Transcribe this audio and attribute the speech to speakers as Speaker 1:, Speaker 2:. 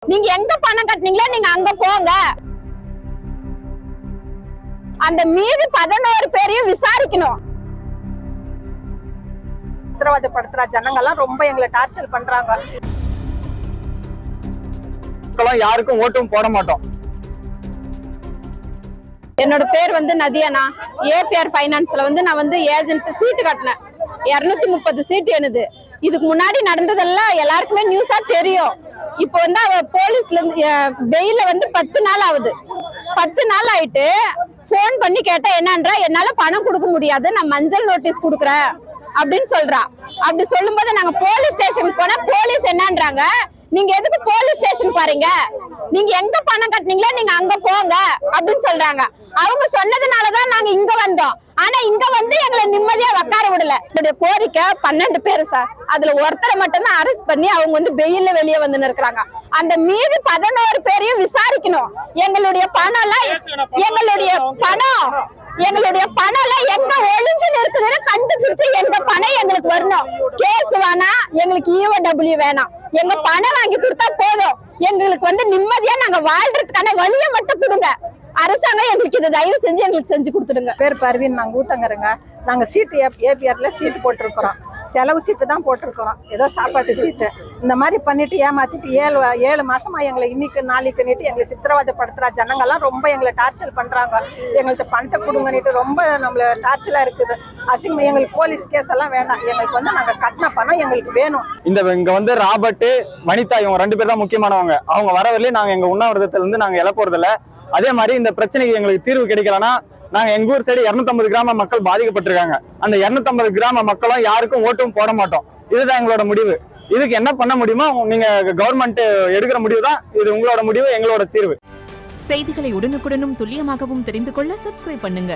Speaker 1: நீங்க எங்க பணம் கட்டினீங்களோ நீங்க அங்க போங்க. அந்த மீது 11 பேரையும் விசாரிக்கணும்.
Speaker 2: உத்தரவாதப்படுத்துற ஜனங்கள்லாம் ரொம்ப எங்களை டார்ச்சர் பண்றாங்க.
Speaker 3: யாருக்கும் ஓட்டும் போட மாட்டோம்.
Speaker 1: என்னோட பேர் நதியானா. ஏபிஆர் பைனான்ஸ்ல நான் ஏஜென்ட் சீட்டு கட்டினேன். 230 சீட்டு எனது. இதுக்கு முன்னாடி நடந்ததெல்லாம் எல்லாருக்குமே நியூஸா தெரியும். இப்போ அவ போலீஸ்ல இருந்து பெயில 10 நாள் ஆகுது. 10 நாள் ஆயிட்டு போன் பண்ணி கேட்டா என்னன்றா, என்னால பணம் கொடுக்க முடியாது, நான் மஞ்சள் நோட்டீஸ் கொடுக்குறேன் அப்படின்னு சொல்றா. அப்படி சொல்லும் போது நாங்க போலீஸ் ஸ்டேஷனுக்கு போனா போலீஸ் என்னன்றாங்க, நீங்க எதுக்கு போலீஸ் ஸ்டேஷன் பாருங்க, நீங்க எங்க பணம் கட்டினீங்களோ நீங்க அங்க போங்க அப்படின்னு சொல்றாங்க. அவங்க சொன்னதுனாலதான் நாங்க இங்க வந்தோம். ஆனா இங்க எங்களை நிம்மதியா உட்கார விடல. என்னுடைய கோரிக்கை 12 பேரு சார். அதுல ஒருத்தரை மட்டும்தான் அரெஸ்ட் பண்ணி அவங்க பெயில்ல வெளியே இருக்கிறாங்க. அந்த மீது 11 பேரையும் விசாரிக்கணும். எங்களுடைய பணம் எல்லாம் எங்க ஒளிஞ்சுன்னு இருக்குதுன்னு கண்டுபிடிச்சு எங்க பணம் எங்களுக்கு வரணும். கேஸ் வேணா, எங்களுக்கு EOW வேணாம். எங்க பணம் வாங்கி கொடுத்தா போதும். எங்களுக்கு நிம்மதியா நாங்க வாழ்றதுக்கான வழியை மட்டும் கொடுங்க. அரசாங்கம் எங்களுக்கு இதை தயவு செஞ்சு எங்களுக்கு செஞ்சு கொடுத்துடுங்க.
Speaker 2: பேர் பர்வீன், நாங்க ஊத்தங்கருங்க. நாங்க சீட்டு ஏபிஆர்ல சீட்டு போட்டிருக்கிறோம். செலவு சீட்டு தான் போட்டிருக்கிறோம். ஏதோ சாப்பாட்டு சீட்டு இந்த மாதிரி பண்ணிட்டு ஏமாத்திட்டு 7 மாசமா எங்களை இன்னைக்கு நாளைக்கு நீட்டு எங்களை சித்திரவதைப்படுத்துற ஜனங்கள்லாம் ரொம்ப எங்களை டார்ச்சர் பண்றாங்க. எங்களுக்கு பணத்தை கொடுங்கன்னுட்டு ரொம்ப நம்மள டார்ச்சலா இருக்குது. அசிங்கம். எங்களுக்கு போலீஸ் கேஸ் எல்லாம் வேண்டாம். எங்களுக்கு நாங்க கட்டின பணம் எங்களுக்கு வேணும்.
Speaker 3: இங்க ராபர்ட், வனிதா இவங்க 2 பேர் தான் முக்கியமானவங்க. அவங்க வரவில்லை. நாங்க எங்க உண்ணாவிரதத்துல இருந்து நாங்க இழப்போறதில்ல. அதே மாதிரி இந்த பிரச்சனைக்கு எங்களுக்கு தீர்வு கிடைக்கலன்னா, நாங்க எங்க ஊர் சைடு 250 கிராம மக்கள் பாதிக்கப்பட்டிருக்காங்க. அந்த 250 கிராம மக்களும் யாருக்கும் ஓட்டும் போட மாட்டோம். இதுதான் எங்களோட முடிவு. இதுக்கு என்ன பண்ண முடியுமோ நீங்க கவர்மெண்ட் எடுக்கிற முடிவு தான். இது உங்களோட முடிவு, எங்களோட தீர்வு.
Speaker 4: செய்திகளை உடனுக்குடனும் துல்லியமாகவும் தெரிந்து கொள்ள சப்ஸ்கிரைப் பண்ணுங்க.